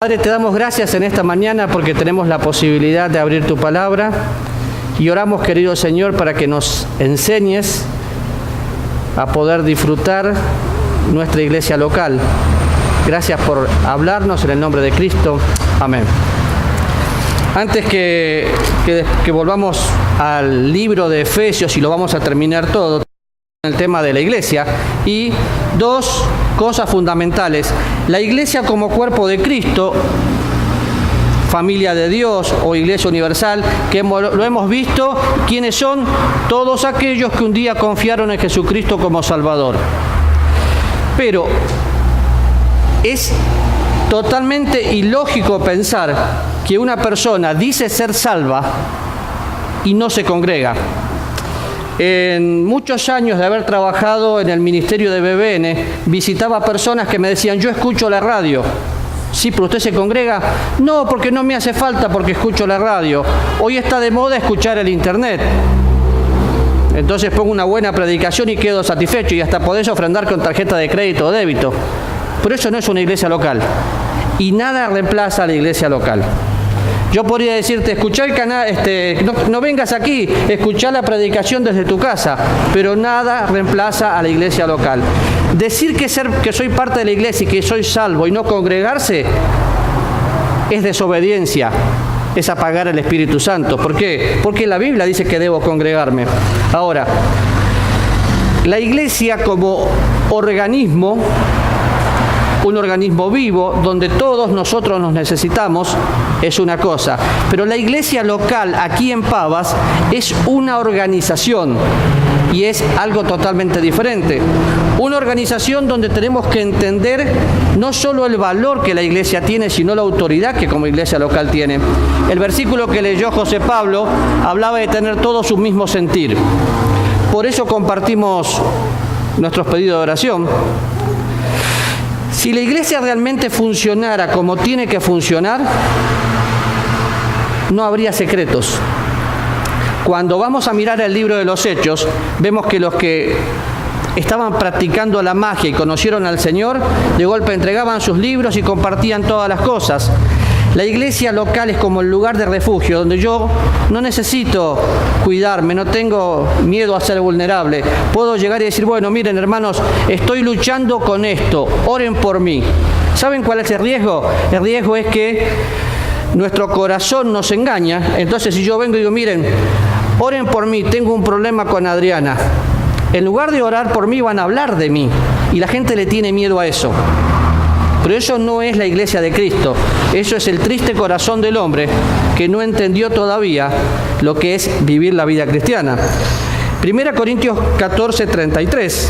Padre, te damos gracias en esta mañana porque tenemos la posibilidad de abrir tu palabra y oramos, querido Señor, para que nos enseñes a poder disfrutar nuestra iglesia local. Gracias por hablarnos en el nombre de Cristo. Amén. Antes que volvamos al libro de Efesios, y lo vamos a terminar todo, el tema de la iglesia, y dos cosas fundamentales. La iglesia como cuerpo de Cristo, familia de Dios o iglesia universal, que lo hemos visto, quienes son todos aquellos que un día confiaron en Jesucristo como Salvador. Pero es totalmente ilógico pensar que una persona dice ser salva y no se congrega. En muchos años de haber trabajado en el ministerio de BBN, visitaba personas que me decían: yo escucho la radio. Sí, pero ¿usted se congrega? No, porque no me hace falta, porque escucho la radio. Hoy está de moda escuchar el internet. Entonces pongo una buena predicación y quedo satisfecho, y hasta podés ofrendar con tarjeta de crédito o débito. Pero eso no es una iglesia local. Y nada reemplaza a la iglesia local. Yo podría decirte: escuchá el canal, no vengas aquí, escuchá la predicación desde tu casa, pero nada reemplaza a la iglesia local. Decir que soy parte de la iglesia y que soy salvo y no congregarse es desobediencia, es apagar el Espíritu Santo. ¿Por qué? Porque la Biblia dice que debo congregarme. Ahora, la iglesia como organismo, un organismo vivo donde todos nosotros nos necesitamos, es una cosa. Pero la iglesia local aquí en Pavas es una organización y es algo totalmente diferente. Una organización donde tenemos que entender no solo el valor que la iglesia tiene, sino la autoridad que como iglesia local tiene. El versículo que leyó José Pablo hablaba de tener todos un mismo sentir. Por eso compartimos nuestros pedidos de oración. Si la iglesia realmente funcionara como tiene que funcionar, no habría secretos. Cuando vamos a mirar el libro de los Hechos, vemos que los que estaban practicando la magia y conocieron al Señor, de golpe entregaban sus libros y compartían todas las cosas. La iglesia local es como el lugar de refugio, donde yo no necesito cuidarme, no tengo miedo a ser vulnerable. Puedo llegar y decir: bueno, miren, hermanos, estoy luchando con esto, oren por mí. ¿Saben cuál es el riesgo? El riesgo es que nuestro corazón nos engaña. Entonces, si yo vengo y digo: miren, oren por mí, tengo un problema con Adriana, en lugar de orar por mí, van a hablar de mí. Y la gente le tiene miedo a eso. Pero eso no es la iglesia de Cristo. Eso es el triste corazón del hombre que no entendió todavía lo que es vivir la vida cristiana. 1 Corintios 14:33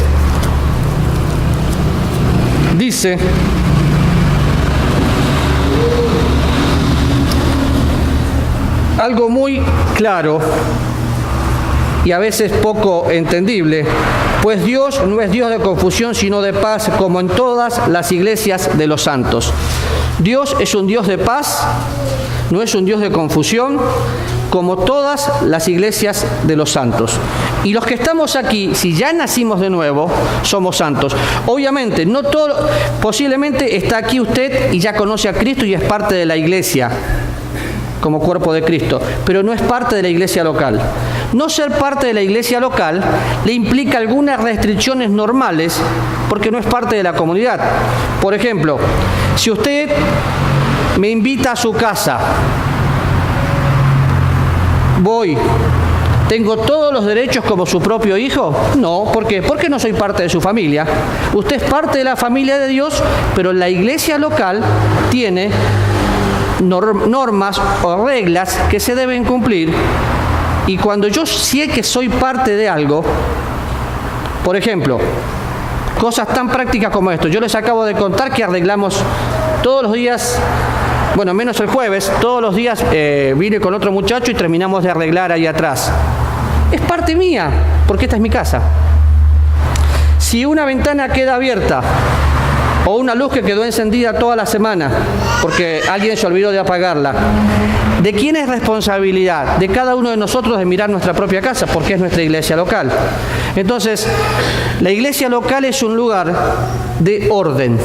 dice: algo muy claro y a veces poco entendible, pues Dios no es Dios de confusión, sino de paz, como en todas las iglesias de los santos. Dios es un Dios de paz, no es un Dios de confusión, como todas las iglesias de los santos. Y los que estamos aquí, si ya nacimos de nuevo, somos santos. Obviamente, no todo, posiblemente está aquí usted y ya conoce a Cristo y es parte de la iglesia, como cuerpo de Cristo, pero no es parte de la iglesia local. No ser parte de la iglesia local le implica algunas restricciones normales porque no es parte de la comunidad. Por ejemplo, si usted me invita a su casa, voy, ¿tengo todos los derechos como su propio hijo? No. ¿Por qué? Porque no soy parte de su familia. Usted es parte de la familia de Dios, pero la iglesia local tiene normas o reglas que se deben cumplir. Y cuando yo sé que soy parte de algo, por ejemplo, cosas tan prácticas como esto, yo les acabo de contar que arreglamos todos los días, bueno, menos el jueves, todos los días vine con otro muchacho y terminamos de arreglar ahí atrás. Es parte mía, porque esta es mi casa. Si una ventana queda abierta o una luz que quedó encendida toda la semana porque alguien se olvidó de apagarla, ¿de quién es responsabilidad? De cada uno de nosotros de mirar nuestra propia casa, porque es nuestra iglesia local. Entonces, la iglesia local es un lugar de orden.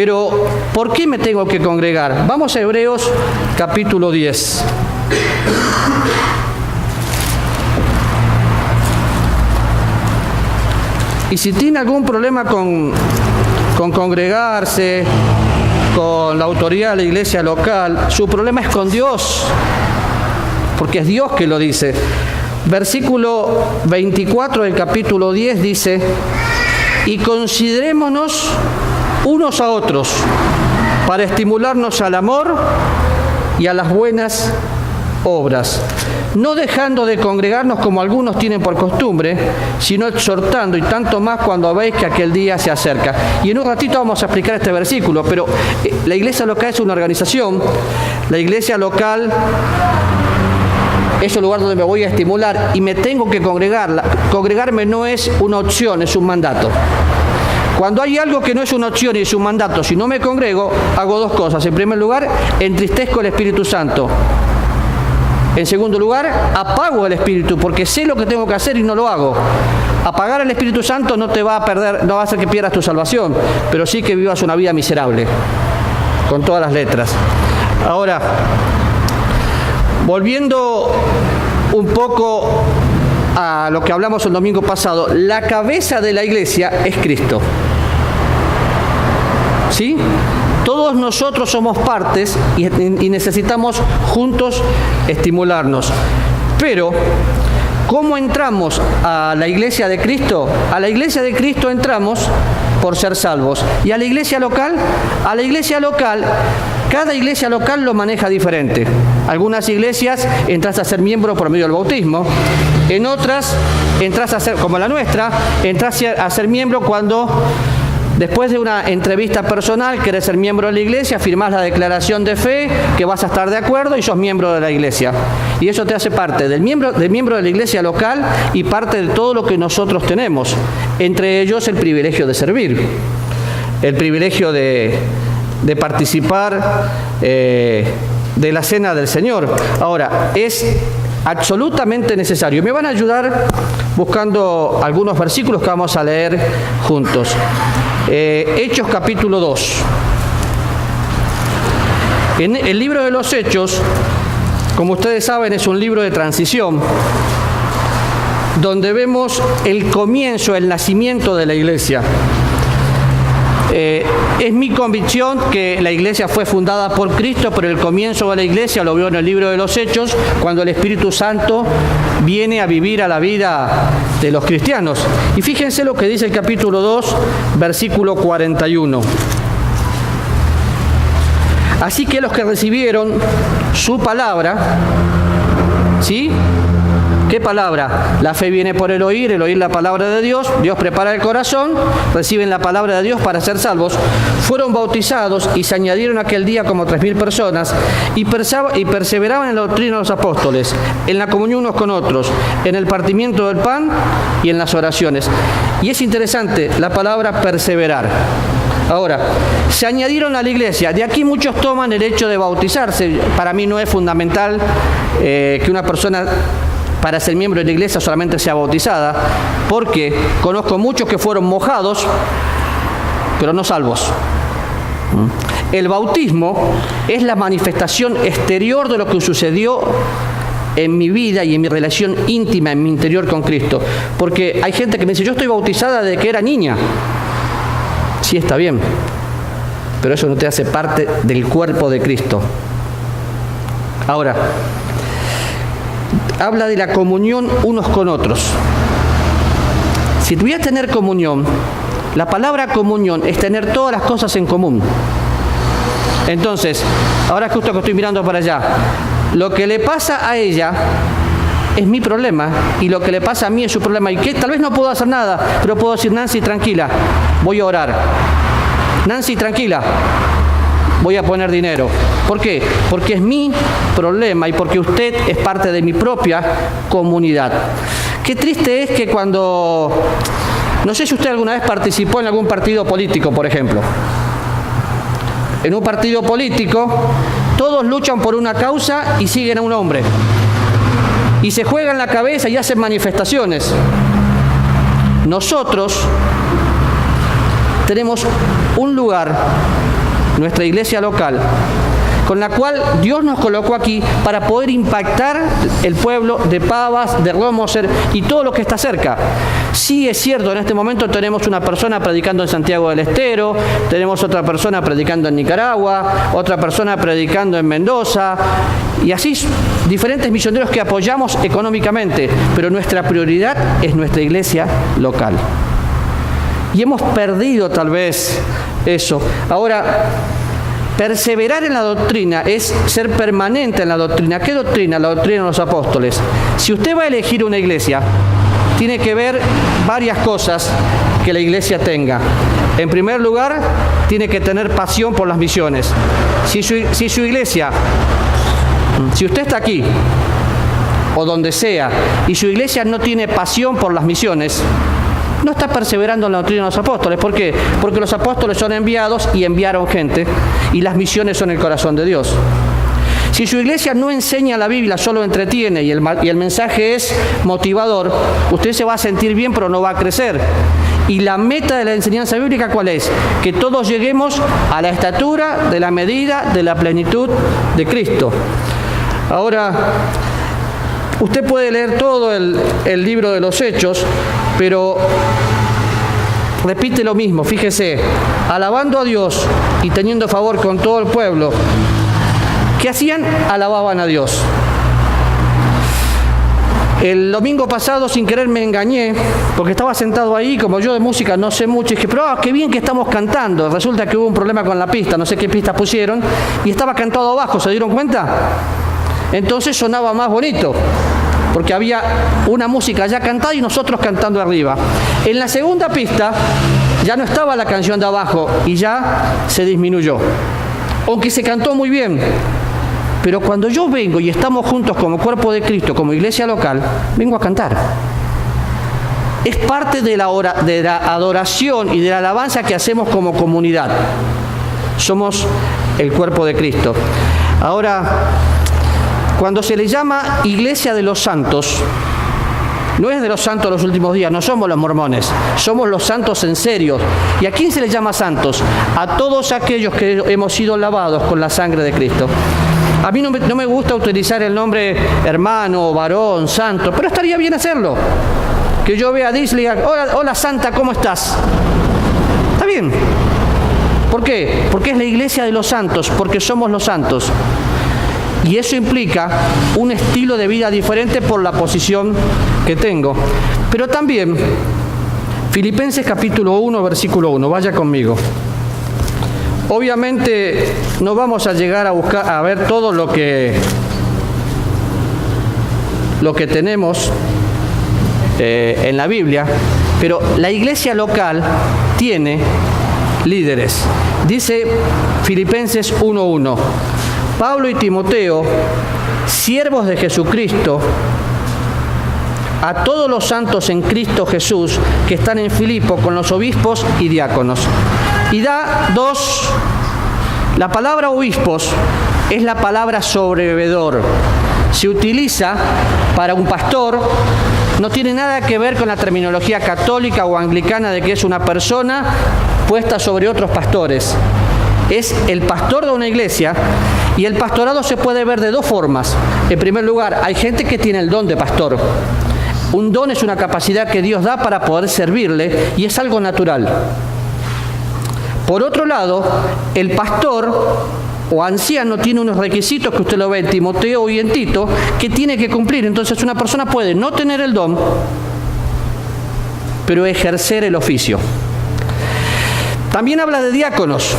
Pero, ¿por qué me tengo que congregar? Vamos a Hebreos capítulo 10. Y si tiene algún problema con congregarse, con la autoridad de la iglesia local, su problema es con Dios, porque es Dios que lo dice. Versículo 24 del capítulo 10 dice: y considerémonos unos a otros para estimularnos al amor y a las buenas obras, no dejando de congregarnos como algunos tienen por costumbre, sino exhortando, y tanto más cuando veis que aquel día se acerca. Y en un ratito vamos a explicar este versículo, pero la iglesia local es una organización. La iglesia local es el lugar donde me voy a estimular y me tengo que congregar. Congregarme no es una opción, es un mandato. Cuando hay algo que no es una opción y es un mandato, si no me congrego, hago dos cosas. En primer lugar, entristezco el Espíritu Santo. En segundo lugar, apago el Espíritu, porque sé lo que tengo que hacer y no lo hago. Apagar el Espíritu Santo no te va a perder, no va a hacer que pierdas tu salvación, pero sí que vivas una vida miserable, con todas las letras. Ahora, volviendo un poco a lo que hablamos el domingo pasado, la cabeza de la iglesia es Cristo. ¿Sí? Todos nosotros somos partes y necesitamos juntos estimularnos. Pero, ¿cómo entramos a la iglesia de Cristo? A la iglesia de Cristo entramos por ser salvos. ¿Y a la iglesia local? A la iglesia local, cada iglesia local lo maneja diferente. Algunas iglesias entras a ser miembro por medio del bautismo. En otras, entras a ser, como la nuestra, entras a ser miembro cuando, después de una entrevista personal, querés ser miembro de la iglesia, firmás la declaración de fe, que vas a estar de acuerdo y sos miembro de la iglesia. Y eso te hace parte del miembro de la iglesia local y parte de todo lo que nosotros tenemos. Entre ellos el privilegio de servir, el privilegio de participar de la cena del Señor. Ahora, es absolutamente necesario. Me van a ayudar buscando algunos versículos que vamos a leer juntos. Hechos capítulo 2. En el libro de los Hechos, como ustedes saben, es un libro de transición, donde vemos el comienzo, el nacimiento de la iglesia. Es mi convicción que la iglesia fue fundada por Cristo, pero el comienzo de la iglesia lo veo en el libro de los Hechos, cuando el Espíritu Santo viene a vivir a la vida de los cristianos. Y fíjense lo que dice el capítulo 2, versículo 41. Así que los que recibieron su palabra, ¿sí? ¿Qué palabra? La fe viene por el oír la palabra de Dios. Dios prepara el corazón, reciben la palabra de Dios para ser salvos. Fueron bautizados y se añadieron aquel día como 3.000 personas y perseveraban en la doctrina de los apóstoles, en la comunión unos con otros, en el partimiento del pan y en las oraciones. Y es interesante la palabra perseverar. Ahora, se añadieron a la iglesia. De aquí muchos toman el hecho de bautizarse. Para mí no es fundamental que una persona, para ser miembro de la iglesia, solamente sea bautizada, porque conozco muchos que fueron mojados, pero no salvos. El bautismo es la manifestación exterior de lo que sucedió en mi vida y en mi relación íntima, en mi interior con Cristo. Porque hay gente que me dice, yo estoy bautizada desde que era niña. Sí, está bien, pero eso no te hace parte del cuerpo de Cristo. Ahora, habla de la comunión unos con otros. Si tú vas a tener comunión, la palabra comunión es tener todas las cosas en común. Entonces, ahora justo que estoy mirando para allá, lo que le pasa a ella es mi problema y lo que le pasa a mí es su problema. Y que tal vez no puedo hacer nada, pero puedo decir, Nancy, tranquila, voy a orar. Nancy, tranquila, voy a poner dinero. ¿Por qué? Porque es mi problema y porque usted es parte de mi propia comunidad. Qué triste es que cuando, no sé si usted alguna vez participó en algún partido político, por ejemplo. En un partido político, todos luchan por una causa y siguen a un hombre. Y se juegan la cabeza y hacen manifestaciones. Nosotros tenemos un lugar nuestra iglesia local, con la cual Dios nos colocó aquí para poder impactar el pueblo de Pavas, de Romoser y todo lo que está cerca. Sí es cierto, en este momento tenemos una persona predicando en Santiago del Estero, tenemos otra persona predicando en Nicaragua, otra persona predicando en Mendoza, y así diferentes misioneros que apoyamos económicamente, pero nuestra prioridad es nuestra iglesia local. Y hemos perdido tal vez eso. Ahora, perseverar en la doctrina es ser permanente en la doctrina. ¿Qué doctrina? La doctrina de los apóstoles. Si usted va a elegir una iglesia, tiene que ver varias cosas que la iglesia tenga. En primer lugar, tiene que tener pasión por las misiones. Si su iglesia, si usted está aquí o donde sea y su iglesia no tiene pasión por las misiones, no está perseverando en la doctrina de los apóstoles. ¿Por qué? Porque los apóstoles son enviados y enviaron gente, y las misiones son el corazón de Dios. Si su iglesia no enseña la Biblia, solo entretiene y el mensaje es motivador, usted se va a sentir bien, pero no va a crecer. Y la meta de la enseñanza bíblica, ¿cuál es? Que todos lleguemos a la estatura de la medida de la plenitud de Cristo. Ahora, usted puede leer todo el libro de los Hechos, pero repite lo mismo. Fíjese, alabando a Dios y teniendo favor con todo el pueblo. ¿Qué hacían? Alababan a Dios. El domingo pasado, sin querer, me engañé, porque estaba sentado ahí, como yo de música no sé mucho, y dije, pero qué bien que estamos cantando. Resulta que hubo un problema con la pista, no sé qué pista pusieron, y estaba cantado abajo, ¿se dieron cuenta? Entonces sonaba más bonito, porque había una música ya cantada y nosotros cantando arriba. En la segunda pista ya no estaba la canción de abajo y ya se disminuyó, aunque se cantó muy bien. Pero cuando yo vengo y estamos juntos como cuerpo de Cristo, como iglesia local, vengo a cantar. Es parte de la adoración y de la alabanza que hacemos como comunidad. Somos el cuerpo de Cristo. Ahora, cuando se le llama iglesia de los santos, no es de los santos de los últimos días, no somos los mormones, somos los santos en serio. ¿Y a quién se les llama santos? A todos aquellos que hemos sido lavados con la sangre de Cristo. A mí no me gusta utilizar el nombre hermano, varón, santo, pero estaría bien hacerlo. Que yo vea a Disley, hola santa, ¿cómo estás? Está bien. ¿Por qué? Porque es la iglesia de los santos, porque somos los santos. Y eso implica un estilo de vida diferente por la posición que tengo. Pero también, Filipenses capítulo 1, versículo 1, vaya conmigo. Obviamente no vamos a llegar a ver todo lo que tenemos en la Biblia, pero la iglesia local tiene líderes. Dice Filipenses 1:1, Pablo y Timoteo, siervos de Jesucristo, a todos los santos en Cristo Jesús que están en Filipo con los obispos y diáconos. Y da dos. La palabra obispos es la palabra sobrevedor. Se utiliza para un pastor, no tiene nada que ver con la terminología católica o anglicana de que es una persona puesta sobre otros pastores. Es el pastor de una iglesia, y el pastorado se puede ver de dos formas. En primer lugar, hay gente que tiene el don de pastor. Un don es una capacidad que Dios da para poder servirle y es algo natural. Por otro lado, el pastor o anciano tiene unos requisitos que usted lo ve en Timoteo y en Tito que tiene que cumplir. Entonces una persona puede no tener el don, pero ejercer el oficio. También habla de diáconos.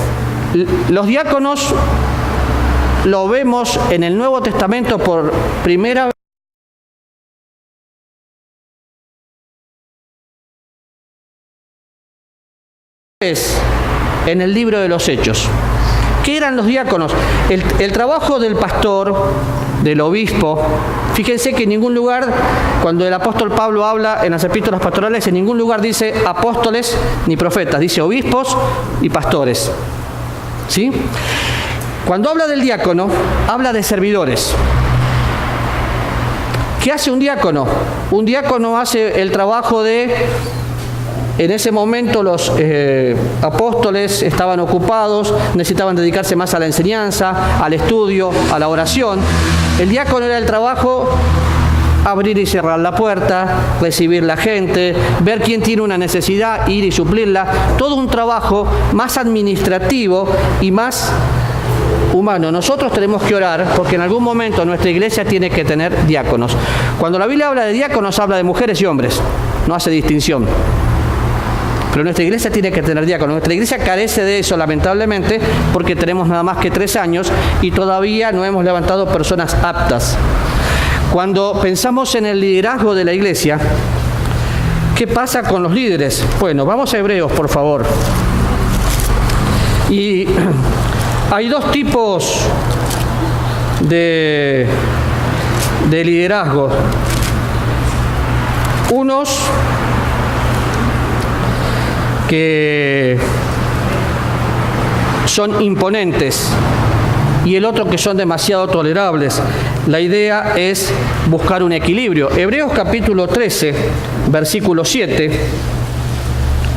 Los diáconos lo vemos en el Nuevo Testamento por primera vez en el libro de los Hechos. ¿Qué eran los diáconos? El trabajo del pastor, del obispo. Fíjense que en ningún lugar, cuando el apóstol Pablo habla en las epístolas pastorales, en ningún lugar dice apóstoles ni profetas, dice obispos y pastores. ¿Sí? Cuando habla del diácono, habla de servidores. ¿Qué hace un diácono? Un diácono hace el trabajo de En ese momento los apóstoles estaban ocupados, necesitaban dedicarse más a la enseñanza, al estudio, a la oración. El diácono era el trabajo abrir y cerrar la puerta, recibir la gente, ver quién tiene una necesidad, ir y suplirla. Todo un trabajo más administrativo y más humano. Nosotros tenemos que orar porque en algún momento nuestra iglesia tiene que tener diáconos. Cuando la Biblia habla de diáconos, habla de mujeres y hombres, no hace distinción. Pero nuestra iglesia tiene que tener diáconos. Nuestra iglesia carece de eso, lamentablemente, porque tenemos nada más que 3 años y todavía no hemos levantado personas aptas. Cuando pensamos en el liderazgo de la iglesia, ¿qué pasa con los líderes? Bueno, vamos a Hebreos, por favor. Y hay 2 tipos de liderazgo. Unos que son imponentes y el otro que son demasiado tolerables. La idea es buscar un equilibrio. Hebreos capítulo 13, versículo 7,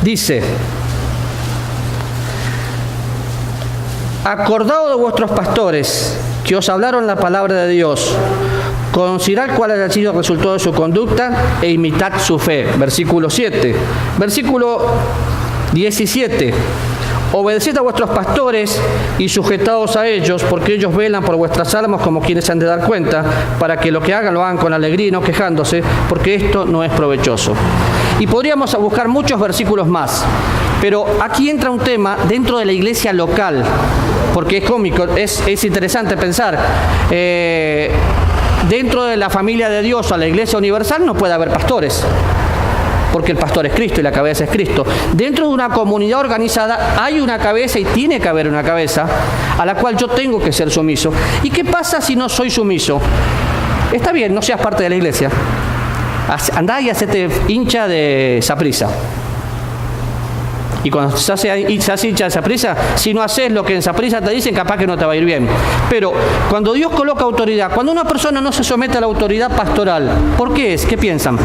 dice: acordaos de vuestros pastores que os hablaron la palabra de Dios, considerad cuál haya sido el resultado de su conducta e imitad su fe. Versículo 7. Versículo 17. Obedeced a vuestros pastores y sujetaos a ellos, porque ellos velan por vuestras almas como quienes han de dar cuenta, para que lo que hagan lo hagan con alegría y no quejándose, porque esto no es provechoso. Y podríamos buscar muchos versículos más, pero aquí entra un tema dentro de la iglesia local, porque es cómico, es interesante pensar. Dentro de la familia de Dios, a la iglesia universal, no puede haber pastores, porque el pastor es Cristo y la cabeza es Cristo. Dentro de una comunidad organizada hay una cabeza y tiene que haber una cabeza a la cual yo tengo que ser sumiso. ¿Y qué pasa si no soy sumiso? Está bien, no seas parte de la iglesia. Andá y hacete hincha de Saprissa. Y cuando se hace hincha de Saprissa, si no haces lo que en Saprissa te dicen, capaz que no te va a ir bien. Pero cuando Dios coloca autoridad, cuando una persona no se somete a la autoridad pastoral, ¿por qué es? ¿Qué piensan?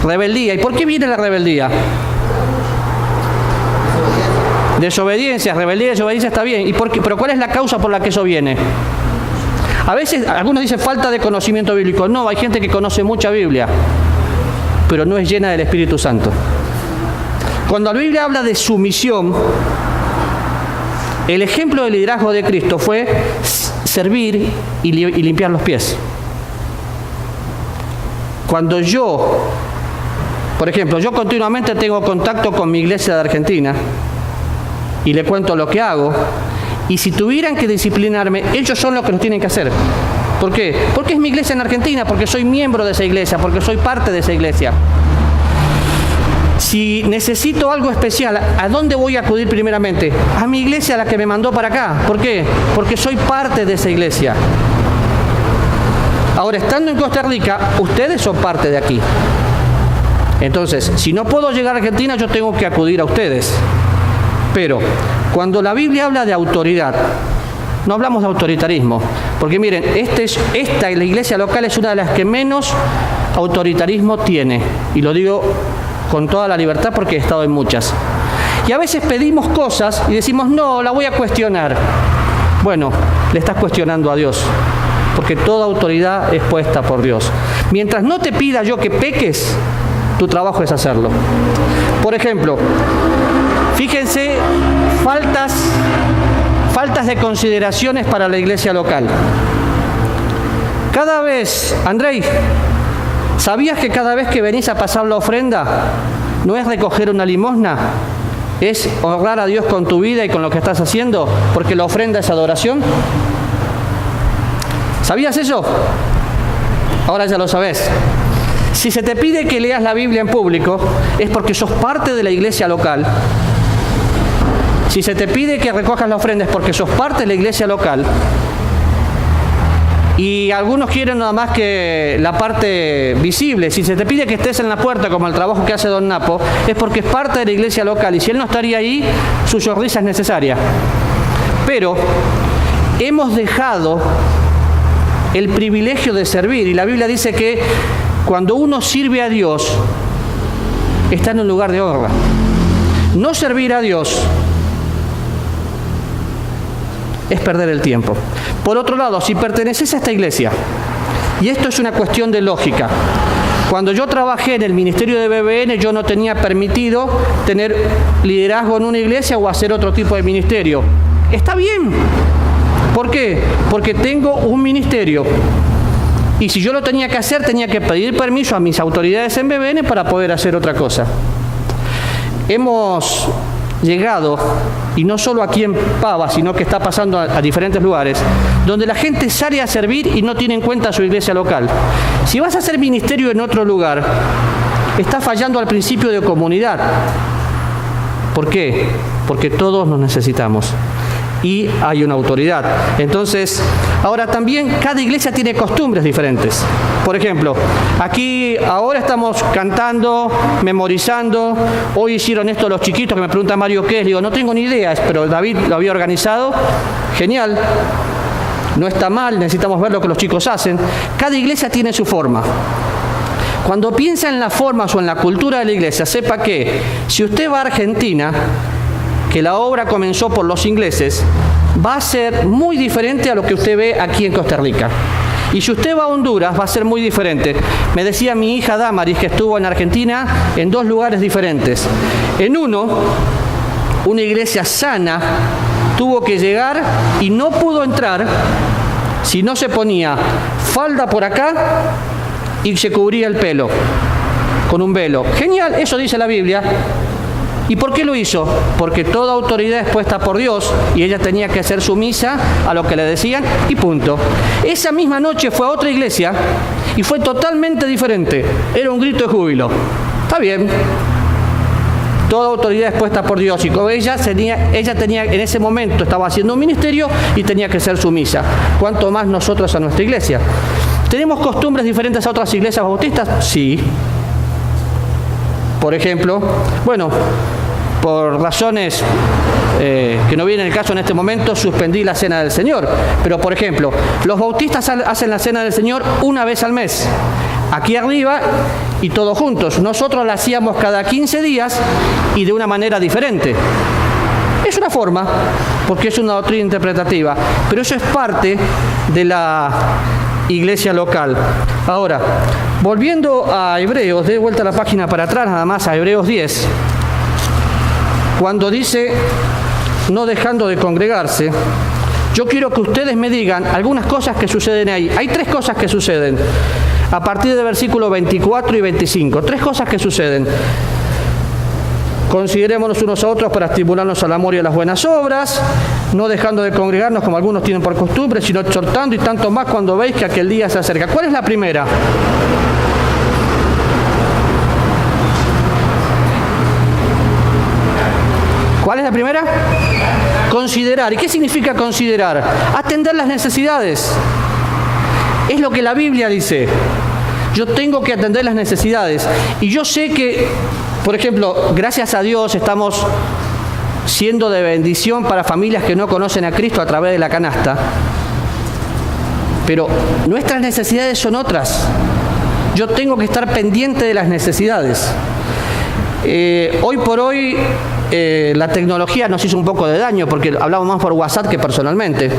Rebeldía. ¿Y por qué viene la rebeldía? Desobediencia. Rebeldía y desobediencia está bien. ¿Y por qué? ¿Pero cuál es la causa por la que eso viene? A veces algunos dicen falta de conocimiento bíblico. No, hay gente que conoce mucha Biblia, pero no es llena del Espíritu Santo. Cuando la Biblia habla de sumisión, el ejemplo del liderazgo de Cristo fue servir y limpiar los pies. Cuando yo, por ejemplo, yo continuamente tengo contacto con mi iglesia de Argentina y le cuento lo que hago, y si tuvieran que disciplinarme, ellos son los que lo tienen que hacer. ¿Por qué? Porque es mi iglesia en Argentina, porque soy miembro de esa iglesia, porque soy parte de esa iglesia. Si necesito algo especial, ¿a dónde voy a acudir primeramente? A mi iglesia, a la que me mandó para acá. ¿Por qué? Porque soy parte de esa iglesia. Ahora, estando en Costa Rica, ustedes son parte de aquí. Entonces, si no puedo llegar a Argentina, yo tengo que acudir a ustedes. Pero, cuando la Biblia habla de autoridad, no hablamos de autoritarismo. Porque miren, la iglesia local es una de las que menos autoritarismo tiene. Y lo digo con toda la libertad porque he estado en muchas. Y a veces pedimos cosas y decimos, no, la voy a cuestionar. Bueno, le estás cuestionando a Dios, porque toda autoridad es puesta por Dios. Mientras no te pida yo que peques, tu trabajo es hacerlo. Por ejemplo, fíjense, faltas de consideraciones para la iglesia local. Cada vez, Andrei, ¿sabías que cada vez que venís a pasar la ofrenda no es recoger una limosna? Es honrar a Dios con tu vida y con lo que estás haciendo, porque la ofrenda es adoración. ¿Sabías eso? Ahora ya lo sabés. Si se te pide que leas la Biblia en público, es porque sos parte de la iglesia local. Si se te pide que recojas la ofrenda, es porque sos parte de la iglesia local. Y algunos quieren nada más que la parte visible. Si se te pide que estés en la puerta, como el trabajo que hace Don Napo, es porque es parte de la iglesia local. Y si él no estaría ahí, su sonrisa es necesaria. Pero hemos dejado el privilegio de servir. Y la Biblia dice que cuando uno sirve a Dios, está en un lugar de honra. No servir a Dios es perder el tiempo. Por otro lado, si perteneces a esta iglesia, y esto es una cuestión de lógica, cuando yo trabajé en el ministerio de BBN, yo no tenía permitido tener liderazgo en una iglesia o hacer otro tipo de ministerio. Está bien. ¿Por qué? Porque tengo un ministerio. Y si yo lo tenía que hacer, tenía que pedir permiso a mis autoridades en BBN para poder hacer otra cosa. Hemos llegado, y no solo aquí en Pava, sino que está pasando a diferentes lugares, donde la gente sale a servir y no tiene en cuenta su iglesia local. Si vas a hacer ministerio en otro lugar, está fallando al principio de comunidad. ¿Por qué? Porque todos nos necesitamos y hay una autoridad. Entonces, ahora también cada iglesia tiene costumbres diferentes. Por ejemplo, aquí ahora estamos cantando, memorizando. Hoy hicieron esto los chiquitos, que me pregunta Mario qué es. Digo, no tengo ni idea, pero David lo había organizado. Genial. No está mal, necesitamos ver lo que los chicos hacen. Cada iglesia tiene su forma. Cuando piensa en las formas o en la cultura de la iglesia, sepa que si usted va a Argentina, que la obra comenzó por los ingleses, va a ser muy diferente a lo que usted ve aquí en Costa Rica. Y si usted va a Honduras, va a ser muy diferente. Me decía mi hija Damaris, que estuvo en Argentina, en 2 lugares diferentes. En uno, una iglesia sana tuvo que llegar y no pudo entrar si no se ponía falda por acá y se cubría el pelo con un velo. Genial, eso dice la Biblia. ¿Y por qué lo hizo? Porque toda autoridad es puesta por Dios y ella tenía que ser sumisa a lo que le decían y punto. Esa misma noche fue a otra iglesia y fue totalmente diferente. Era un grito de júbilo. Está bien. Toda autoridad es puesta por Dios y con ella tenía en ese momento, estaba haciendo un ministerio y tenía que ser sumisa. ¿Cuánto más nosotros a nuestra iglesia? ¿Tenemos costumbres diferentes a otras iglesias bautistas? Sí. Por ejemplo, bueno, por razones que no vienen el caso en este momento, suspendí la Cena del Señor. Pero, por ejemplo, los bautistas hacen la Cena del Señor una vez al mes, aquí arriba y todos juntos. Nosotros la hacíamos cada 15 días y de una manera diferente. Es una forma, porque es una doctrina interpretativa, pero eso es parte de la iglesia local. Ahora, volviendo a Hebreos, de vuelta a la página para atrás, nada más a Hebreos 10, cuando dice no dejando de congregarse, yo quiero que ustedes me digan algunas cosas que suceden ahí. Hay 3 cosas que suceden a partir del versículo 24 y 25, 3 cosas que suceden. Considerémonos unos a otros para estimularnos al amor y a las buenas obras, no dejando de congregarnos como algunos tienen por costumbre, sino exhortando, y tanto más cuando veis que aquel día se acerca. ¿Cuál es la primera? ¿Cuál es la primera? Considerar. ¿Y qué significa considerar? Atender las necesidades. Es lo que la Biblia dice. Yo tengo que atender las necesidades. Y yo sé que, por ejemplo, gracias a Dios estamos siendo de bendición para familias que no conocen a Cristo a través de la canasta. Pero nuestras necesidades son otras. Yo tengo que estar pendiente de las necesidades. Hoy por hoy la tecnología nos hizo un poco de daño porque hablamos más por WhatsApp que personalmente.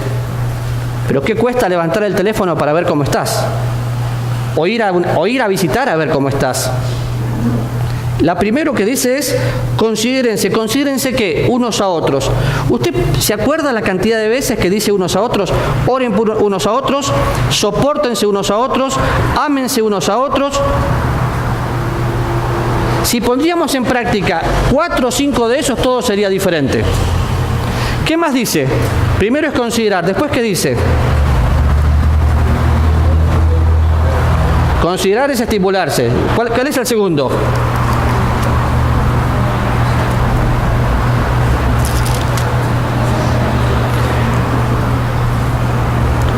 Pero ¿qué cuesta levantar el teléfono para ver cómo estás? O ir a visitar a ver cómo estás. La primero que dice es considérense que unos a otros. ¿Usted se acuerda la cantidad de veces que dice unos a otros? Oren por unos a otros, sopórtense unos a otros, ámense unos a otros. Si pondríamos en práctica 4 o 5 de esos, todo sería diferente. ¿Qué más dice? Primero es considerar, después ¿qué dice? Considerar es estimularse. ¿Cuál es el segundo?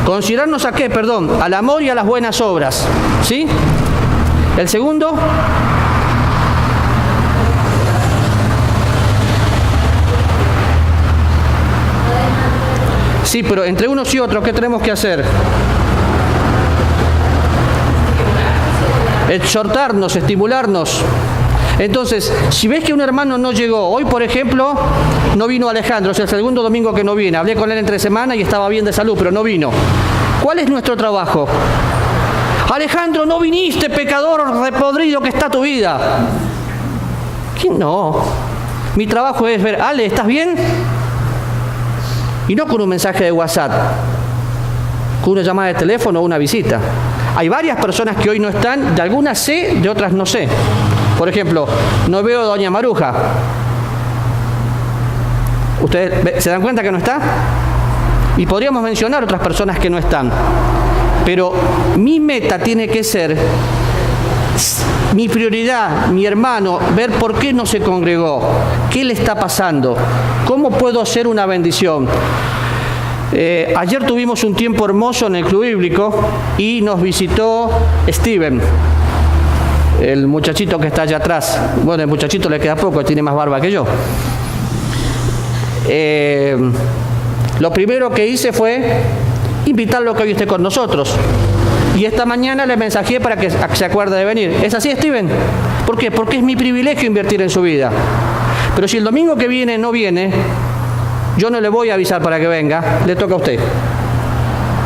Considerarnos a qué, perdón, al amor y a las buenas obras. ¿Sí? El segundo. Sí, pero entre unos y otros, ¿qué tenemos que hacer? Exhortarnos, estimularnos. Entonces, si ves que un hermano no llegó, hoy por ejemplo, no vino Alejandro, es el segundo domingo que no viene, hablé con él entre semana y estaba bien de salud, pero no vino. ¿Cuál es nuestro trabajo? Alejandro, no viniste, pecador repodrido que está tu vida. ¿Quién no? Mi trabajo es ver, Ale, ¿estás bien? Y no con un mensaje de WhatsApp, con una llamada de teléfono o una visita. Hay varias personas que hoy no están, de algunas sé, de otras no sé. Por ejemplo, no veo a doña Maruja. ¿Ustedes se dan cuenta que no está? Y podríamos mencionar otras personas que no están. Pero mi meta tiene que ser, mi prioridad, mi hermano, ver por qué no se congregó, qué le está pasando, cómo puedo hacer una bendición. Ayer tuvimos un tiempo hermoso en el Club Bíblico y nos visitó Steven, el muchachito que está allá atrás. Bueno, el muchachito le queda poco, tiene más barba que yo. Lo primero que hice fue invitarlo a que hoy esté con nosotros. Y esta mañana le mensajé para que se acuerde de venir. ¿Es así, Steven? ¿Por qué? Porque es mi privilegio invertir en su vida. Pero si el domingo que viene no viene, yo no le voy a avisar para que venga, le toca a usted.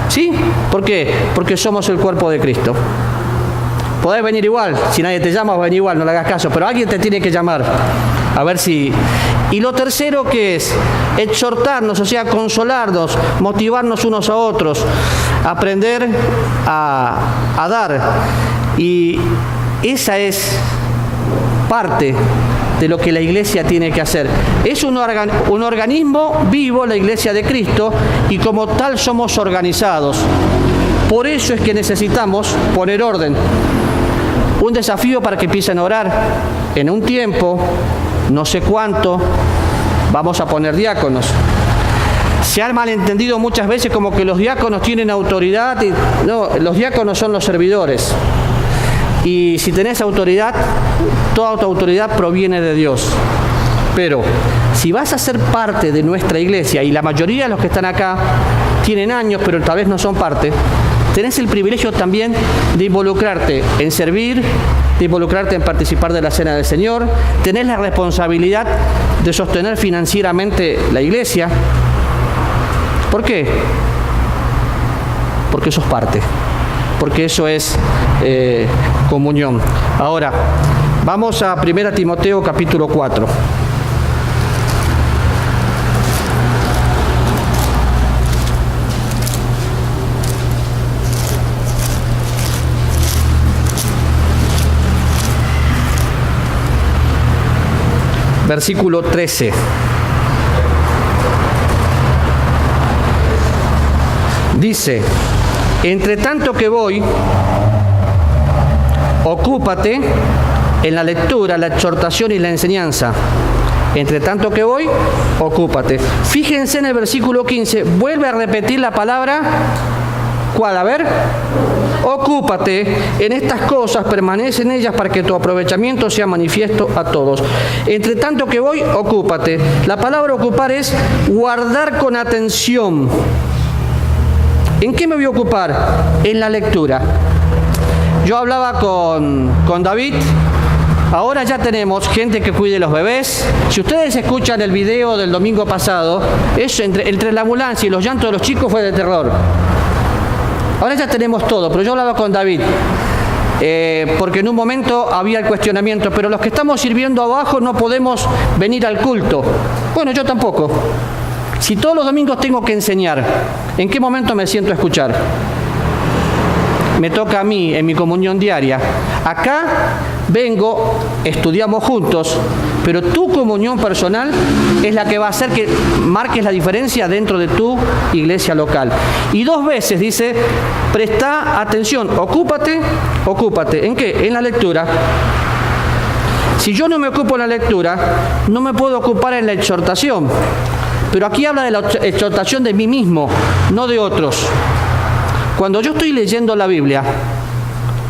¿Sí? ¿Por qué? Porque somos el cuerpo de Cristo. Podés venir igual, si nadie te llama, ven igual, no le hagas caso, pero alguien te tiene que llamar. A ver si... Y lo tercero que es exhortarnos, o sea, consolarnos, motivarnos unos a otros, aprender a dar. Y esa es parte de lo que la iglesia tiene que hacer. Es un organismo vivo, la iglesia de Cristo, y como tal somos organizados. Por eso es que necesitamos poner orden. Un desafío para que empiecen a orar. En un tiempo, no sé cuánto, vamos a poner diáconos. Se ha malentendido muchas veces como que los diáconos tienen autoridad. No, los diáconos son los servidores. Y si tenés autoridad, toda tu autoridad proviene de Dios. Pero si vas a ser parte de nuestra iglesia, y la mayoría de los que están acá tienen años, pero tal vez no son parte, tenés el privilegio también de involucrarte en servir, de involucrarte en participar de la Cena del Señor, tenés la responsabilidad de sostener financieramente la iglesia. ¿Por qué? Porque sos parte, porque eso es comunión. Ahora, vamos a 1 Timoteo capítulo 4. Versículo 13. Dice: entre tanto que voy, ocúpate en la lectura, la exhortación y la enseñanza. Entre tanto que voy, ocúpate. Fíjense en el versículo 15, vuelve a repetir la palabra, ¿cuál? A ver. Ocúpate en estas cosas, permanece en ellas para que tu aprovechamiento sea manifiesto a todos. Entre tanto que voy, ocúpate. La palabra ocupar es guardar con atención. ¿En qué me voy a ocupar? En la lectura. Yo hablaba con David. Ahora ya tenemos gente que cuide los bebés. Si ustedes escuchan el video del domingo pasado, eso entre la ambulancia y los llantos de los chicos fue de terror. Ahora ya tenemos todo, pero yo hablaba con David, porque en un momento había el cuestionamiento, pero los que estamos sirviendo abajo no podemos venir al culto. Bueno, yo tampoco. Si todos los domingos tengo que enseñar, ¿en qué momento me siento a escuchar? Me toca a mí en mi comunión diaria. Acá vengo, estudiamos juntos, pero tu comunión personal es la que va a hacer que marques la diferencia dentro de tu iglesia local. Y 2 veces dice, presta atención, ocúpate, ocúpate. ¿En qué? En la lectura. Si yo no me ocupo en la lectura, no me puedo ocupar en la exhortación. Pero aquí habla de la exhortación de mí mismo, no de otros. Cuando yo estoy leyendo la Biblia,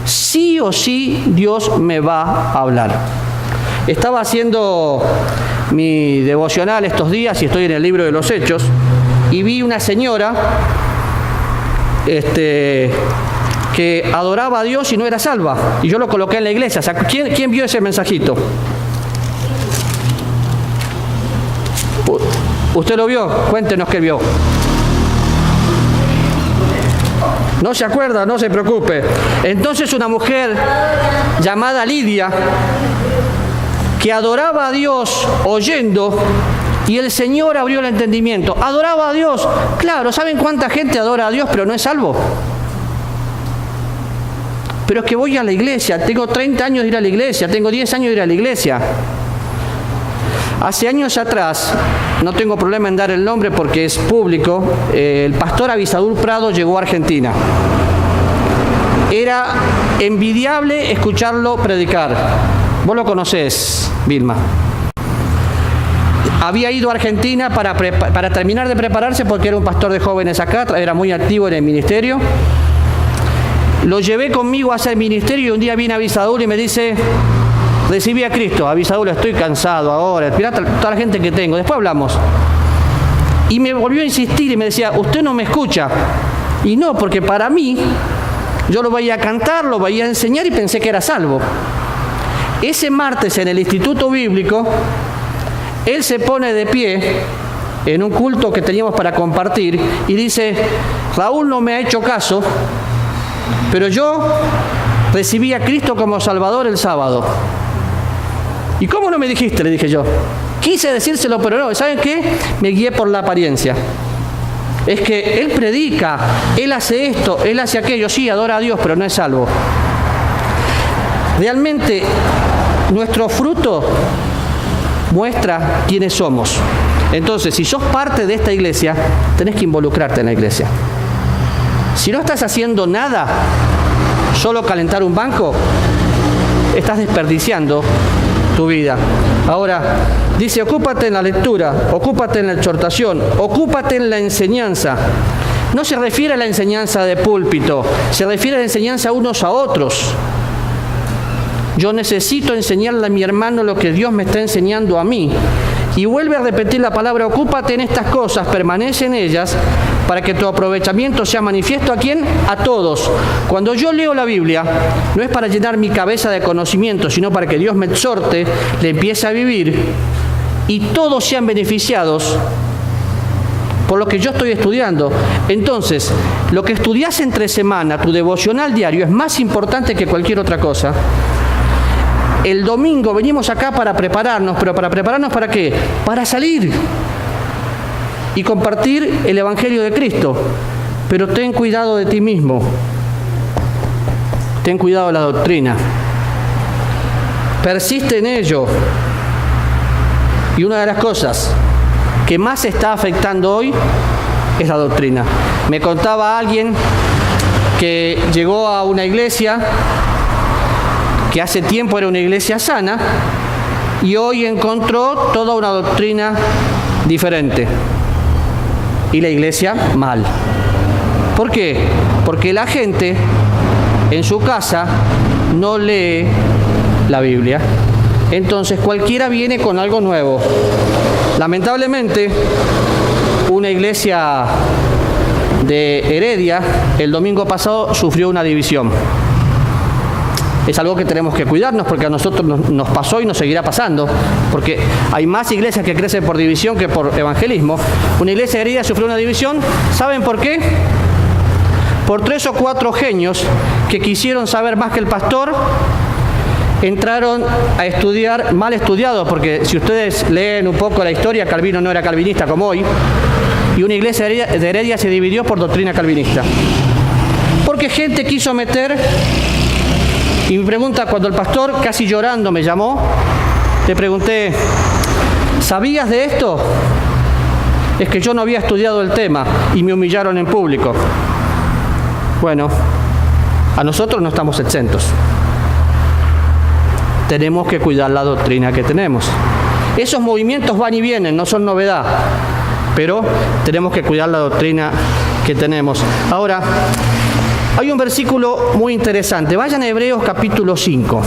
sí o sí Dios me va a hablar. Estaba haciendo mi devocional estos días y estoy en el libro de los Hechos y vi una señora que adoraba a Dios y no era salva. Y yo lo coloqué en la iglesia. O sea, ¿quién vio ese mensajito? ¿Usted lo vio? Cuéntenos qué vio. No se acuerda, no se preocupe. Entonces una mujer llamada Lidia, que adoraba a Dios oyendo, y el Señor abrió el entendimiento. ¿Adoraba a Dios? Claro, ¿saben cuánta gente adora a Dios pero no es salvo? Pero es que voy a la iglesia, tengo 30 años de ir a la iglesia, tengo 10 años de ir a la iglesia. Hace años atrás, no tengo problema en dar el nombre porque es público, el pastor Avisadul Prado llegó a Argentina. Era envidiable escucharlo predicar. Vos lo conocés, Vilma. Había ido a Argentina para terminar de prepararse porque era un pastor de jóvenes acá, era muy activo en el ministerio. Lo llevé conmigo a hacer ministerio y un día viene Avisadul y me dice: recibí a Cristo. Avisadul, estoy cansado ahora, mirá toda la gente que tengo, después hablamos. Y me volvió a insistir y me decía: usted no me escucha. Y no, porque para mí, yo lo veía cantar, lo veía enseñar y pensé que era salvo. Ese martes en el Instituto Bíblico, él se pone de pie en un culto que teníamos para compartir y dice: Raúl no me ha hecho caso, pero yo recibí a Cristo como Salvador el sábado. ¿Y cómo no me dijiste?, le dije yo. Quise decírselo, pero no. ¿Saben qué? Me guié por la apariencia. Es que él predica, él hace esto, él hace aquello. Sí, adora a Dios, pero no es salvo. Realmente, nuestro fruto muestra quiénes somos. Entonces, si sos parte de esta iglesia, tenés que involucrarte en la iglesia. Si no estás haciendo nada, solo calentar un banco, estás desperdiciando tu vida. Ahora, dice: ocúpate en la lectura, ocúpate en la exhortación, ocúpate en la enseñanza. No se refiere a la enseñanza de púlpito, se refiere a la enseñanza unos a otros. Yo necesito enseñarle a mi hermano lo que Dios me está enseñando a mí. Y vuelve a repetir la palabra: ocúpate en estas cosas, permanece en ellas, para que tu aprovechamiento sea manifiesto. ¿A quién? A todos. Cuando yo leo la Biblia, no es para llenar mi cabeza de conocimiento, sino para que Dios me exhorte, le empiece a vivir, y todos sean beneficiados por lo que yo estoy estudiando. Entonces, lo que estudias entre semana, tu devocional diario, es más importante que cualquier otra cosa. El domingo venimos acá para prepararnos, pero ¿para prepararnos para qué? Para salir y compartir el Evangelio de Cristo. Pero ten cuidado de ti mismo. Ten cuidado de la doctrina. Persiste en ello. Y una de las cosas que más está afectando hoy es la doctrina. Me contaba alguien que llegó a una iglesia que hace tiempo era una iglesia sana y hoy encontró toda una doctrina diferente. Y la iglesia mal. ¿Por qué? Porque la gente en su casa no lee la Biblia. Entonces cualquiera viene con algo nuevo. Lamentablemente, una iglesia de Heredia el domingo pasado sufrió una división. Es algo que tenemos que cuidarnos porque a nosotros nos pasó y nos seguirá pasando, porque hay más iglesias que crecen por división que por evangelismo. Una iglesia de Heredia sufrió una división. ¿Saben por qué? Por 3 o 4 genios que quisieron saber más que el pastor, entraron a estudiar mal estudiado, porque si ustedes leen un poco la historia, Calvino no era calvinista como hoy, y una iglesia de Heredia se dividió por doctrina calvinista. Porque gente quiso meter. Y me pregunta, cuando el pastor casi llorando me llamó, le pregunté: ¿sabías de esto? Es que yo no había estudiado el tema y me humillaron en público. Bueno, a nosotros no estamos exentos. Tenemos que cuidar la doctrina que tenemos. Esos movimientos van y vienen, no son novedad, pero tenemos que cuidar la doctrina que tenemos. Ahora, hay un versículo muy interesante. Vayan a Hebreos capítulo 5.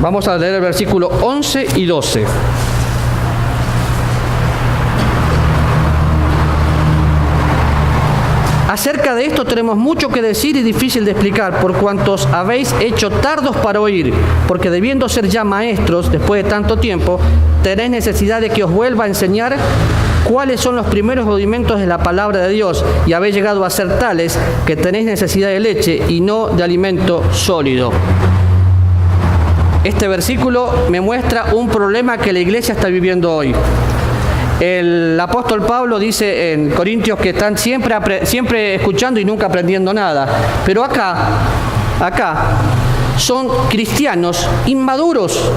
Vamos a leer el versículo 11 y 12. Acerca de esto tenemos mucho que decir y difícil de explicar, por cuantos habéis hecho tardos para oír, porque debiendo ser ya maestros, después de tanto tiempo, tenéis necesidad de que os vuelva a enseñar cuáles son los primeros rudimentos de la palabra de Dios, y habéis llegado a ser tales que tenéis necesidad de leche y no de alimento sólido. Este versículo me muestra un problema que la iglesia está viviendo hoy. El apóstol Pablo dice en Corintios que están siempre escuchando y nunca aprendiendo nada. Pero acá son cristianos inmaduros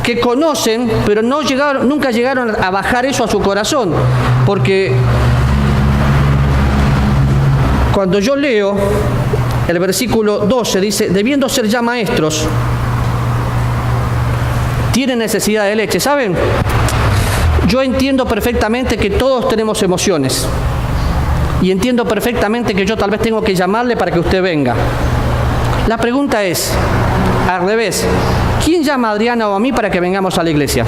que conocen, pero nunca llegaron a bajar eso a su corazón. Porque cuando yo leo el versículo 12, dice, debiendo ser ya maestros, tienen necesidad de leche. ¿Saben? Yo entiendo perfectamente que todos tenemos emociones. Y entiendo perfectamente que yo tal vez tengo que llamarle para que usted venga. La pregunta es, al revés, ¿quién llama a Adriana o a mí para que vengamos a la iglesia?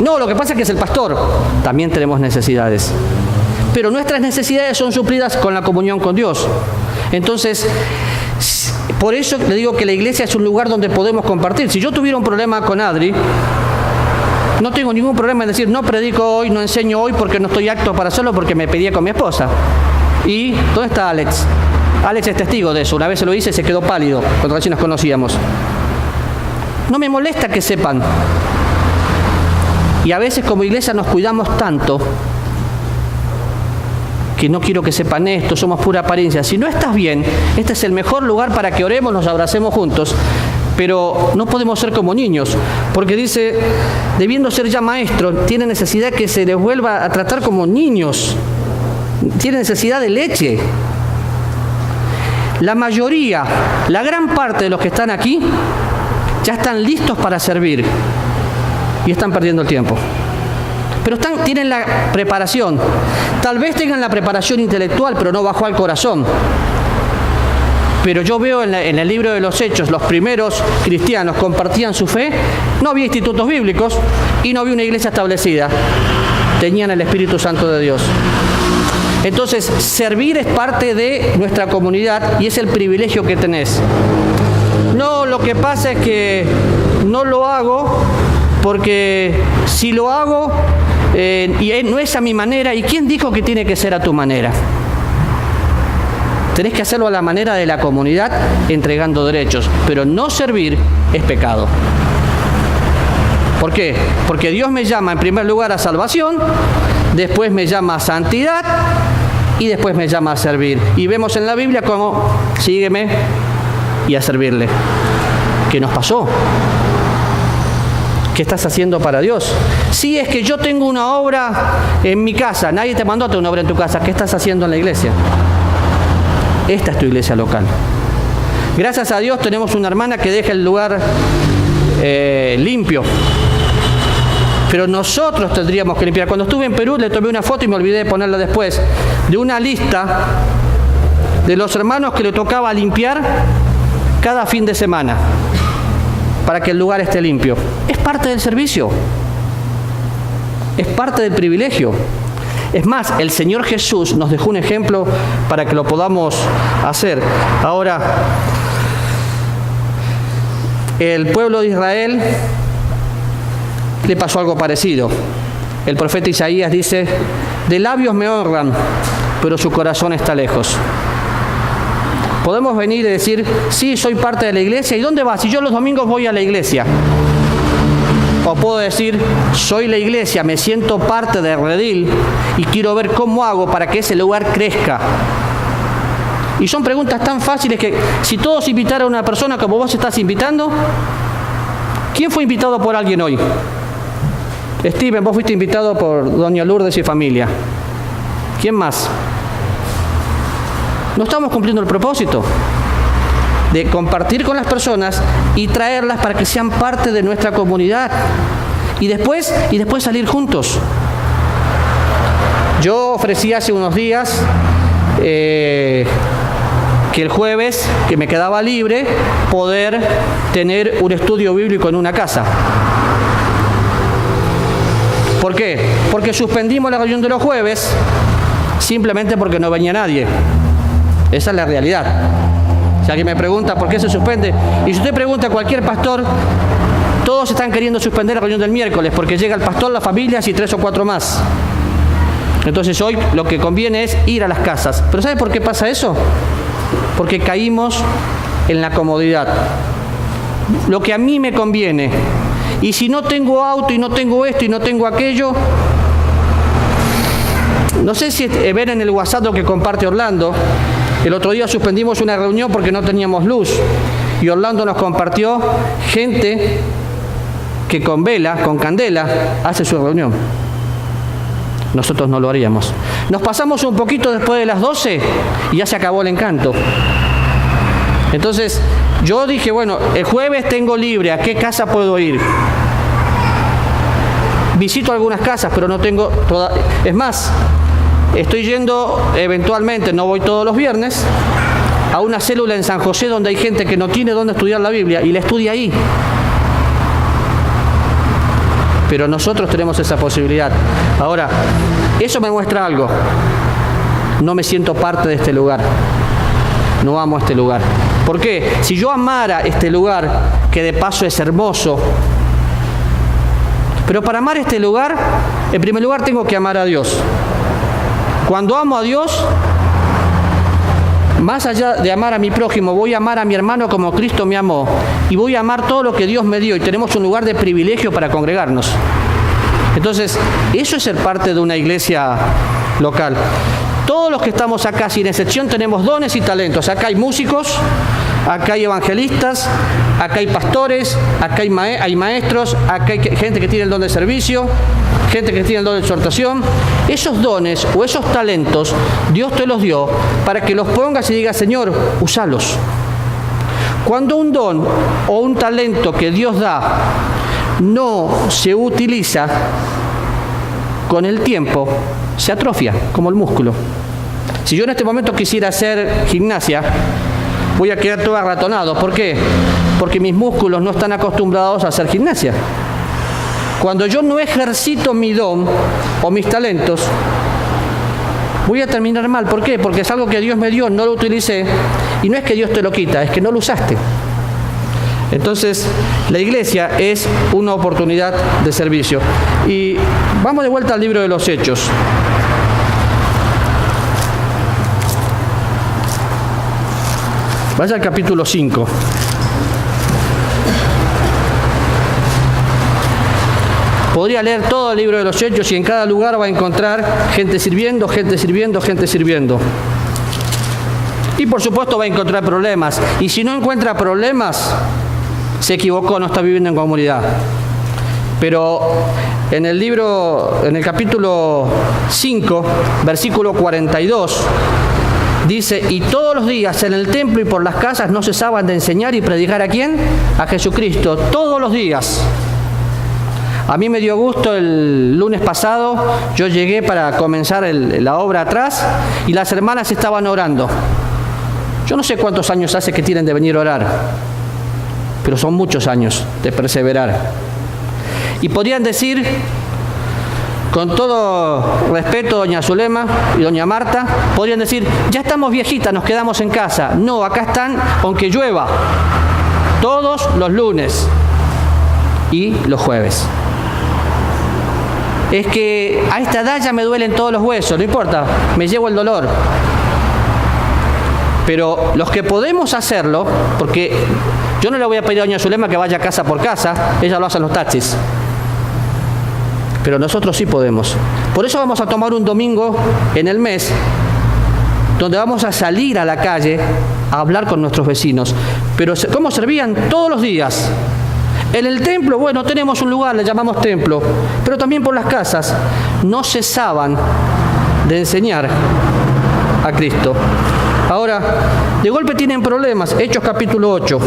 No, lo que pasa es que es el pastor. También tenemos necesidades. Pero nuestras necesidades son suplidas con la comunión con Dios. Entonces, por eso le digo que la iglesia es un lugar donde podemos compartir. Si yo tuviera un problema con Adri, no tengo ningún problema en decir, no predico hoy, no enseño hoy porque no estoy apto para hacerlo porque me pedía con mi esposa. ¿Y dónde está Alex? Alex es testigo de eso. Una vez se lo hice y se quedó pálido cuando recién nos conocíamos. No me molesta que sepan. Y a veces como iglesia nos cuidamos tanto que no quiero que sepan esto, somos pura apariencia. Si no estás bien, este es el mejor lugar para que oremos, nos abracemos juntos. Pero no podemos ser como niños, porque dice, debiendo ser ya maestros, tiene necesidad que se les vuelva a tratar como niños. Tiene necesidad de leche. La mayoría, la gran parte de los que están aquí, ya están listos para servir y están perdiendo el tiempo. Pero tienen la preparación. Tal vez tengan la preparación intelectual, pero no bajó al corazón. Pero yo veo en el libro de los Hechos, los primeros cristianos compartían su fe, no había institutos bíblicos y no había una iglesia establecida. Tenían el Espíritu Santo de Dios. Entonces, servir es parte de nuestra comunidad y es el privilegio que tenés. No, lo que pasa es que no lo hago porque si lo hago y no es a mi manera, ¿y quién dijo que tiene que ser a tu manera? Tenés que hacerlo a la manera de la comunidad, entregando derechos. Pero no servir es pecado. ¿Por qué? Porque Dios me llama en primer lugar a salvación, después me llama a santidad y después me llama a servir. Y vemos en la Biblia cómo sígueme y a servirle. ¿Qué nos pasó? ¿Qué estás haciendo para Dios? Sí, es que yo tengo una obra en mi casa. Nadie te mandó a tener una obra en tu casa. ¿Qué estás haciendo en la iglesia? Esta es tu iglesia local. Gracias a Dios tenemos una hermana que deja el lugar limpio. Pero nosotros tendríamos que limpiar. Cuando estuve en Perú le tomé una foto y me olvidé de ponerla después, de una lista de los hermanos que le tocaba limpiar cada fin de semana para que el lugar esté limpio. Es parte del servicio. Es parte del privilegio. Es más, el Señor Jesús nos dejó un ejemplo para que lo podamos hacer. Ahora, el pueblo de Israel le pasó algo parecido. El profeta Isaías dice, de labios me honran, pero su corazón está lejos. Podemos venir y decir, sí, soy parte de la iglesia. ¿Y dónde vas? Si yo los domingos voy a la iglesia. O puedo decir, soy la iglesia, me siento parte del redil y quiero ver cómo hago para que ese lugar crezca. Y son preguntas tan fáciles que si todos invitaran a una persona como vos estás invitando, ¿quién fue invitado por alguien hoy? Steven, vos fuiste invitado por doña Lourdes y familia. ¿Quién más? No estamos cumpliendo el propósito de compartir con las personas y traerlas para que sean parte de nuestra comunidad y después salir juntos. Yo ofrecí hace unos días que que el jueves, que me quedaba libre, poder tener un estudio bíblico en una casa. ¿Por qué? Porque suspendimos la reunión de los jueves simplemente porque no venía nadie. Esa es la realidad. Si alguien me pregunta por qué se suspende, y si usted pregunta a cualquier pastor, todos están queriendo suspender la reunión del miércoles porque llega el pastor, las familias y 3 o 4 más. Entonces hoy lo que conviene es ir a las casas. ¿Pero sabe por qué pasa eso? Porque caímos en la comodidad. Lo que a mí me conviene. Y si no tengo auto y no tengo esto y no tengo aquello, no sé si ven en el WhatsApp lo que comparte Orlando. El otro día suspendimos una reunión porque no teníamos luz y Orlando nos compartió gente que con vela, con candela, hace su reunión. Nosotros no lo haríamos. Nos pasamos un poquito después de las 12 y ya se acabó el encanto. Entonces yo dije, bueno, el jueves tengo libre, ¿a qué casa puedo ir? Visito algunas casas, pero no tengo toda. Es más, estoy yendo eventualmente, no voy todos los viernes, a una célula en San José donde hay gente que no tiene dónde estudiar la Biblia y la estudia ahí. Pero nosotros tenemos esa posibilidad. Ahora, eso me muestra algo. No me siento parte de este lugar. No amo este lugar. ¿Por qué? Si yo amara este lugar, que de paso es hermoso, pero para amar este lugar, en primer lugar tengo que amar a Dios. Cuando amo a Dios, más allá de amar a mi prójimo, voy a amar a mi hermano como Cristo me amó. Y voy a amar todo lo que Dios me dio. Y tenemos un lugar de privilegio para congregarnos. Entonces, eso es ser parte de una iglesia local. Todos los que estamos acá, sin excepción, tenemos dones y talentos. Acá hay músicos, acá hay evangelistas, acá hay pastores, acá hay maestros, acá hay gente que tiene el don de servicio, gente que tiene el don de exhortación. Esos dones o esos talentos, Dios te los dio para que los pongas y digas, Señor, úsalos. Cuando un don o un talento que Dios da no se utiliza, con el tiempo se atrofia, como el músculo. Si yo en este momento quisiera hacer gimnasia, voy a quedar todo arratonado. ¿Por qué? Porque mis músculos no están acostumbrados a hacer gimnasia. Cuando yo no ejercito mi don o mis talentos, voy a terminar mal. ¿Por qué? Porque es algo que Dios me dio, no lo utilicé, y no es que Dios te lo quita, es que no lo usaste. Entonces, la iglesia es una oportunidad de servicio. Y vamos de vuelta al libro de los Hechos. Vaya al capítulo 5. Podría leer todo el libro de los Hechos y en cada lugar va a encontrar gente sirviendo, gente sirviendo, gente sirviendo. Y por supuesto va a encontrar problemas. Y si no encuentra problemas, se equivocó, no está viviendo en comunidad. Pero en el capítulo 5, versículo 42, dice, y todos los días en el templo y por las casas no cesaban de enseñar y predicar ¿a quién? A Jesucristo, todos los días. A mí me dio gusto el lunes pasado, yo llegué para comenzar la obra atrás y las hermanas estaban orando. Yo no sé cuántos años hace que tienen de venir a orar, pero son muchos años de perseverar. Y podrían decir, con todo respeto, doña Zulema y doña Marta, podrían decir, ya estamos viejitas, nos quedamos en casa. No, acá están, aunque llueva, todos los lunes y los jueves. Es que a esta edad ya me duelen todos los huesos, no importa, me llevo el dolor. Pero los que podemos hacerlo, porque yo no le voy a pedir a doña Zulema que vaya casa por casa, ella lo hace en los taxis. Pero nosotros sí podemos. Por eso vamos a tomar un domingo en el mes, donde vamos a salir a la calle a hablar con nuestros vecinos. Pero ¿cómo servían? Todos los días. En el templo, bueno, tenemos un lugar, le llamamos templo, pero también por las casas no cesaban de enseñar a Cristo. Ahora, de golpe tienen problemas. Hechos capítulo 8.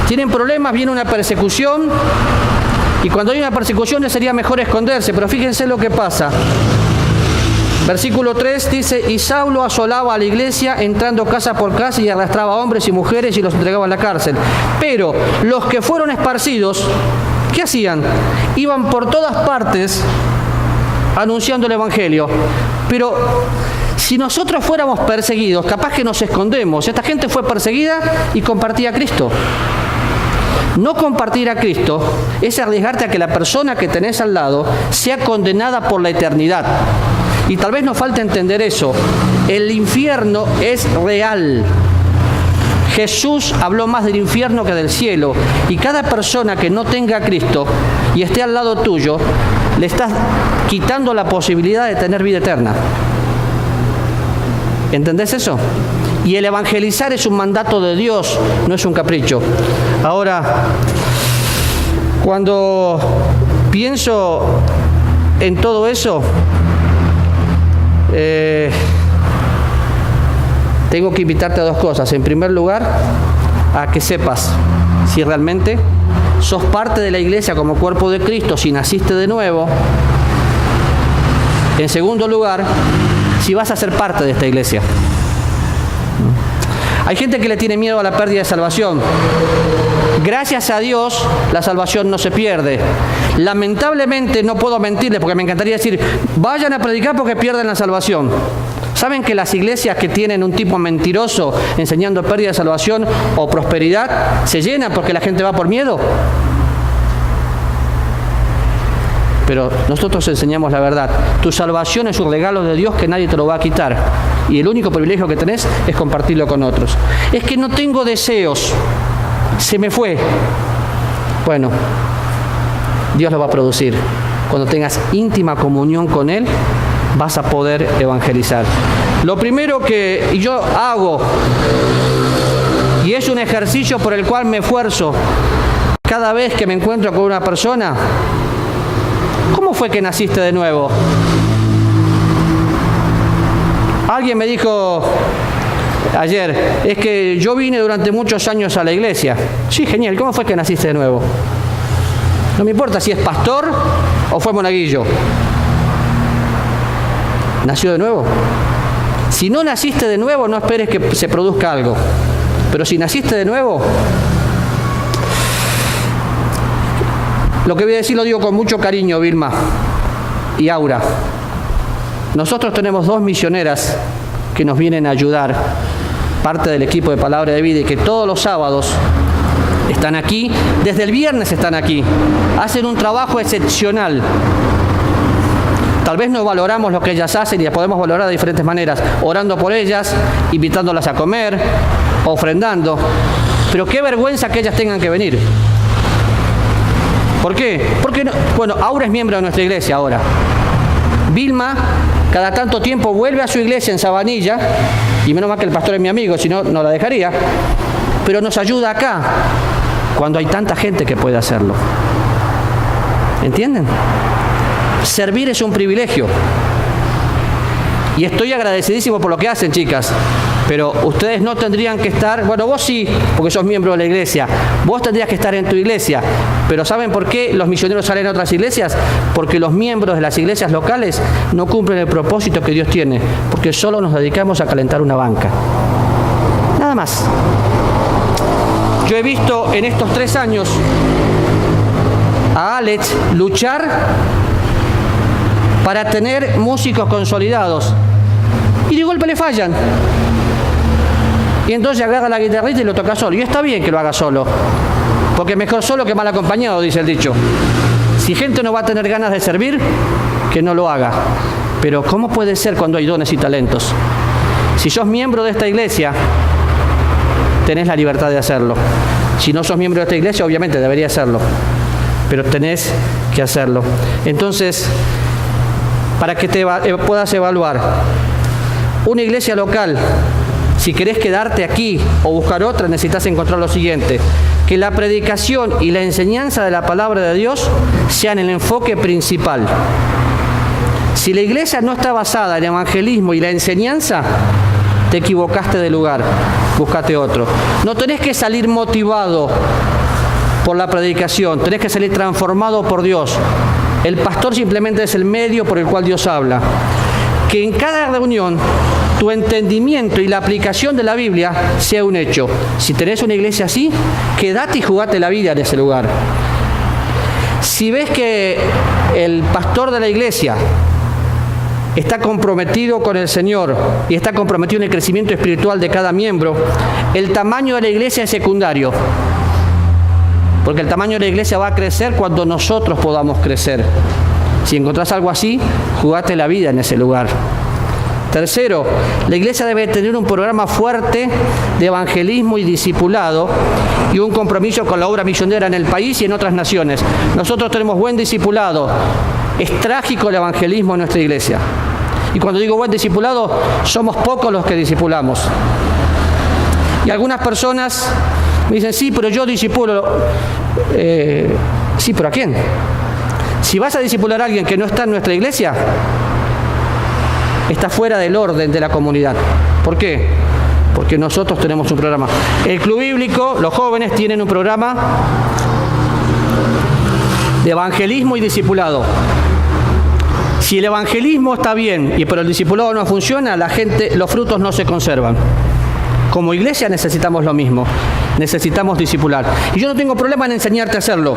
Tienen problemas, viene una persecución, y cuando hay una persecución sería mejor esconderse, pero fíjense lo que pasa. Versículo 3 dice, y Saulo asolaba a la iglesia, entrando casa por casa y arrastraba a hombres y mujeres y los entregaba en la cárcel. Pero los que fueron esparcidos, ¿qué hacían? Iban por todas partes anunciando el Evangelio. Pero si nosotros fuéramos perseguidos, capaz que nos escondemos. Esta gente fue perseguida y compartía a Cristo. No compartir a Cristo es arriesgarte a que la persona que tenés al lado sea condenada por la eternidad. Y tal vez nos falte entender eso. El infierno es real. Jesús habló más del infierno que del cielo. Y cada persona que no tenga a Cristo y esté al lado tuyo, le estás quitando la posibilidad de tener vida eterna. ¿Entendés eso? Y el evangelizar es un mandato de Dios, no es un capricho. Ahora, cuando pienso en todo eso, tengo que invitarte a dos cosas. En primer lugar, a que sepas si realmente sos parte de la iglesia como cuerpo de Cristo, si naciste de nuevo. En segundo lugar, si vas a ser parte de esta iglesia. Hay gente que le tiene miedo a la pérdida de salvación. Gracias a Dios, la salvación no se pierde. Lamentablemente, no puedo mentirles porque me encantaría decir, vayan a predicar porque pierden la salvación. ¿Saben que las iglesias que tienen un tipo mentiroso enseñando pérdida de salvación o prosperidad se llenan porque la gente va por miedo? Pero nosotros enseñamos la verdad. Tu salvación es un regalo de Dios que nadie te lo va a quitar. Y el único privilegio que tenés es compartirlo con otros. Es que no tengo deseos. Se me fue. Bueno, Dios lo va a producir. Cuando tengas íntima comunión con Él, vas a poder evangelizar. Lo primero que yo hago, y es un ejercicio por el cual me esfuerzo cada vez que me encuentro con una persona, ¿cómo fue que naciste de nuevo? Alguien me dijo ayer, es que yo vine durante muchos años a la iglesia. Sí, genial, ¿cómo fue que naciste de nuevo? No me importa si es pastor o fue monaguillo. ¿Nació de nuevo? Si no naciste de nuevo, no esperes que se produzca algo. Pero si naciste de nuevo, lo que voy a decir lo digo con mucho cariño, Vilma y Aura. Nosotros tenemos 2 misioneras que nos vienen a ayudar, parte del equipo de Palabra de Vida, y que todos los sábados están aquí, desde el viernes están aquí, hacen un trabajo excepcional. Tal vez no valoramos lo que ellas hacen y las podemos valorar de diferentes maneras, orando por ellas, invitándolas a comer, ofrendando, pero qué vergüenza que ellas tengan que venir. ¿Por qué? Porque no, bueno, Aura es miembro de nuestra iglesia ahora. Vilma cada tanto tiempo vuelve a su iglesia en Sabanilla, y menos mal que el pastor es mi amigo, si no, no la dejaría, pero nos ayuda acá, cuando hay tanta gente que puede hacerlo. ¿Entienden? Servir es un privilegio. Y estoy agradecidísimo por lo que hacen, chicas. Pero ustedes no tendrían que estar, bueno, vos sí, porque sos miembro de la iglesia. Vos tendrías que estar en tu iglesia. Pero ¿saben por qué los misioneros salen a otras iglesias? Porque los miembros de las iglesias locales no cumplen el propósito que Dios tiene. Porque solo nos dedicamos a calentar una banca. Nada más. Yo he visto en estos 3 años a Alex luchar para tener músicos consolidados. Y de golpe le fallan. Y entonces agarra la guitarrita y lo toca solo. Y está bien que lo haga solo, porque mejor solo que mal acompañado, dice el dicho. Si gente no va a tener ganas de servir, que no lo haga. Pero ¿cómo puede ser cuando hay dones y talentos? Si sos miembro de esta iglesia, tenés la libertad de hacerlo. Si no sos miembro de esta iglesia, obviamente debería hacerlo, pero tenés que hacerlo. Entonces, para que te puedas evaluar, una iglesia local, si querés quedarte aquí o buscar otra, necesitas encontrar lo siguiente: que la predicación y la enseñanza de la palabra de Dios sean el enfoque principal. Si la iglesia no está basada en el evangelismo y la enseñanza, te equivocaste de lugar, búscate otro. No tenés que salir motivado por la predicación, tenés que salir transformado por Dios. El pastor simplemente es el medio por el cual Dios habla. que en cada reunión tu entendimiento y la aplicación de la Biblia sea un hecho. Si tenés una iglesia así, quedate y jugate la vida en ese lugar. Si ves que el pastor de la iglesia está comprometido con el Señor y está comprometido en el crecimiento espiritual de cada miembro, el tamaño de la iglesia es secundario. Porque el tamaño de la iglesia va a crecer cuando nosotros podamos crecer. Si encontrás algo así, jugate la vida en ese lugar. Tercero, la iglesia debe tener un programa fuerte de evangelismo y discipulado y un compromiso con la obra misionera en el país y en otras naciones. Nosotros tenemos buen discipulado. Es trágico el evangelismo en nuestra iglesia. Y cuando digo buen discipulado, somos pocos los que discipulamos. Y algunas personas me dicen, sí, pero yo discipulo. Sí, pero ¿a quién? Si vas a discipular a alguien que no está en nuestra iglesia, está fuera del orden de la comunidad. ¿Por qué? Porque nosotros tenemos un programa. El Club Bíblico, los jóvenes tienen un programa de evangelismo y discipulado. Si el evangelismo está bien, pero el discipulado no funciona, los frutos no se conservan. Como iglesia necesitamos lo mismo. Necesitamos discipular. Y yo no tengo problema en enseñarte a hacerlo.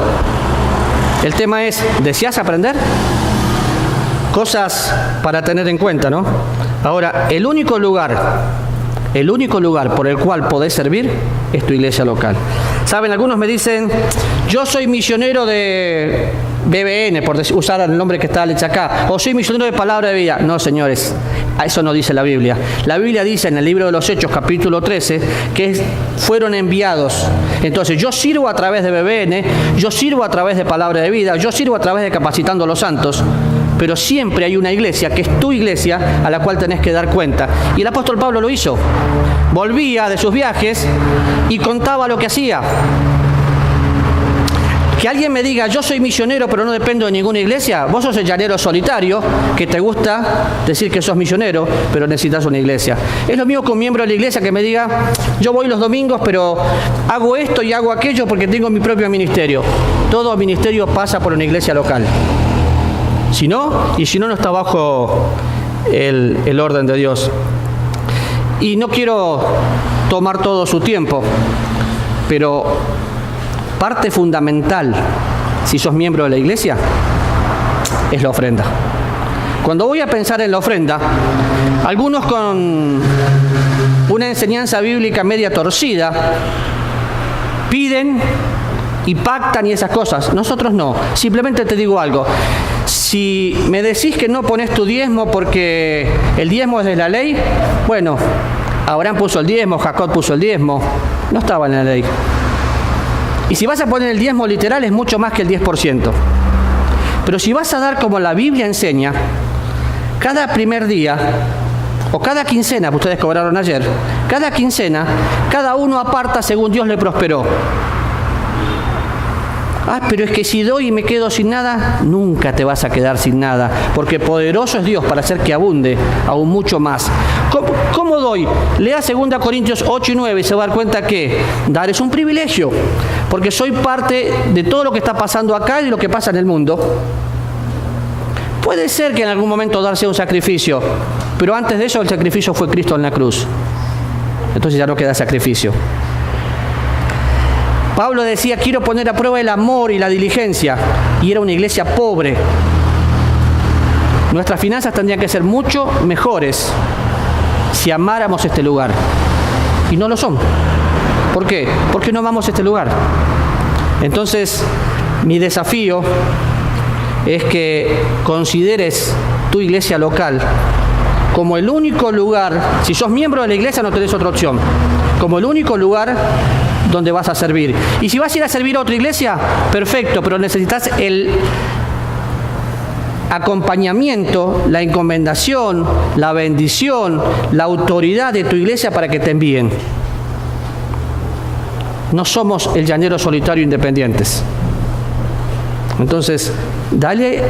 El tema es, ¿deseas aprender? Cosas para tener en cuenta, ¿no? Ahora, el único lugar por el cual podés servir es tu iglesia local. Saben, algunos me dicen, yo soy misionero de BBN, por usar el nombre que está hecho acá, o soy misionero de Palabra de Vida. No, señores, eso no dice la Biblia. La Biblia dice en el libro de los Hechos, capítulo 13, que fueron enviados. Entonces, yo sirvo a través de BBN, yo sirvo a través de Palabra de Vida, yo sirvo a través de Capacitando a los Santos, pero siempre hay una iglesia, que es tu iglesia, a la cual tenés que dar cuenta. Y el apóstol Pablo lo hizo. Volvía de sus viajes y contaba lo que hacía. Que alguien me diga, yo soy misionero, pero no dependo de ninguna iglesia. Vos sos el llanero solitario, que te gusta decir que sos misionero, pero necesitas una iglesia. Es lo mismo que un miembro de la iglesia que me diga, yo voy los domingos, pero hago esto y hago aquello porque tengo mi propio ministerio. Todo ministerio pasa por una iglesia local. Si no está bajo el orden de Dios. Y no quiero tomar todo su tiempo, pero parte fundamental, si sos miembro de la iglesia, es la ofrenda. Cuando voy a pensar en la ofrenda, algunos con una enseñanza bíblica media torcida, piden y pactan y esas cosas. Nosotros no. Simplemente te digo algo. Si me decís que no pones tu diezmo porque el diezmo es de la ley, bueno, Abraham puso el diezmo, Jacob puso el diezmo, no estaba en la ley. Y si vas a poner el diezmo literal es mucho más que el 10%. Pero si vas a dar como la Biblia enseña, cada primer día, o cada quincena, ustedes cobraron ayer, cada quincena, cada uno aparta según Dios le prosperó. Pero es que si doy y me quedo sin nada, nunca te vas a quedar sin nada, porque poderoso es Dios para hacer que abunde aún mucho más. ¿Cómo doy? Lea 2 Corintios 8 y 9 y se va a dar cuenta que dar es un privilegio, porque soy parte de todo lo que está pasando acá y de lo que pasa en el mundo. Puede ser que en algún momento dar sea un sacrificio, pero antes de eso el sacrificio fue Cristo en la cruz. Entonces ya no queda sacrificio. Pablo decía, quiero poner a prueba el amor y la diligencia, y era una iglesia pobre. Nuestras finanzas tendrían que ser mucho mejores si amáramos este lugar, y no lo son. ¿Por qué? Porque no amamos este lugar. Entonces, mi desafío es que consideres tu iglesia local como el único lugar, si sos miembro de la iglesia no tenés otra opción, como el único lugar donde vas a servir. Y si vas a ir a servir a otra iglesia, perfecto, pero necesitas el acompañamiento, la encomendación, la bendición, la autoridad de tu iglesia para que te envíen. No somos el llanero solitario independientes. Entonces, dale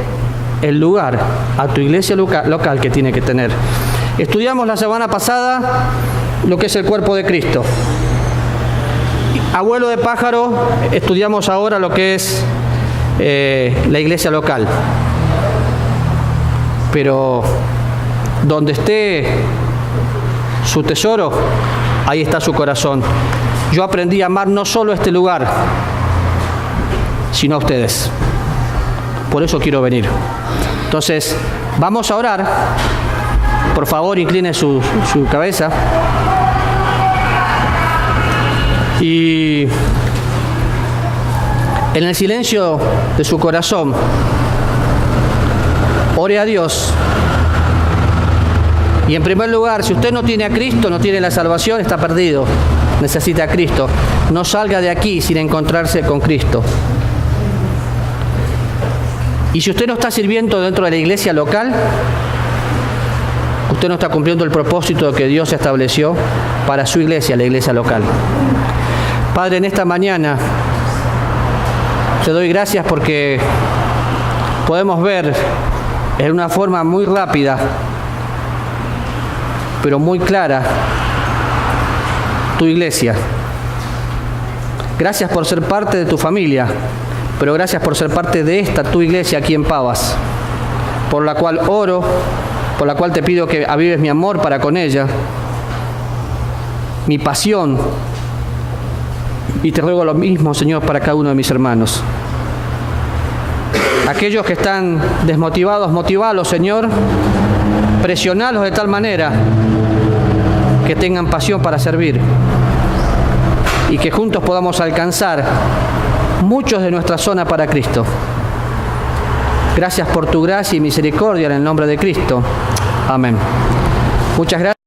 el lugar a tu iglesia local que tiene que tener. Estudiamos la semana pasada lo que es el cuerpo de Cristo. Abuelo de pájaro, estudiamos ahora lo que es la iglesia local. Pero Donde esté su tesoro, ahí está su corazón. Yo aprendí a amar no solo este lugar, sino a ustedes. Por eso quiero venir. Entonces, vamos a orar. Por favor, incline su cabeza. Y en el silencio de su corazón, ore a Dios. Y en primer lugar, si usted no tiene a Cristo, no tiene la salvación, está perdido. Necesita a Cristo. No salga de aquí sin encontrarse con Cristo. Y si usted no está sirviendo dentro de la iglesia local, usted no está cumpliendo el propósito que Dios estableció para su iglesia, la iglesia local. Padre, en esta mañana te doy gracias porque podemos ver en una forma muy rápida, pero muy clara, tu iglesia. Gracias por ser parte de tu familia, pero gracias por ser parte de esta, tu iglesia aquí en Pavas, por la cual oro, por la cual te pido que avives mi amor para con ella, mi pasión, y te ruego lo mismo, Señor, para cada uno de mis hermanos. Aquellos que están desmotivados, motivalos, Señor, presionalos de tal manera que tengan pasión para servir y que juntos podamos alcanzar muchos de nuestra zona para Cristo. Gracias por tu gracia y misericordia en el nombre de Cristo. Amén. Muchas gracias.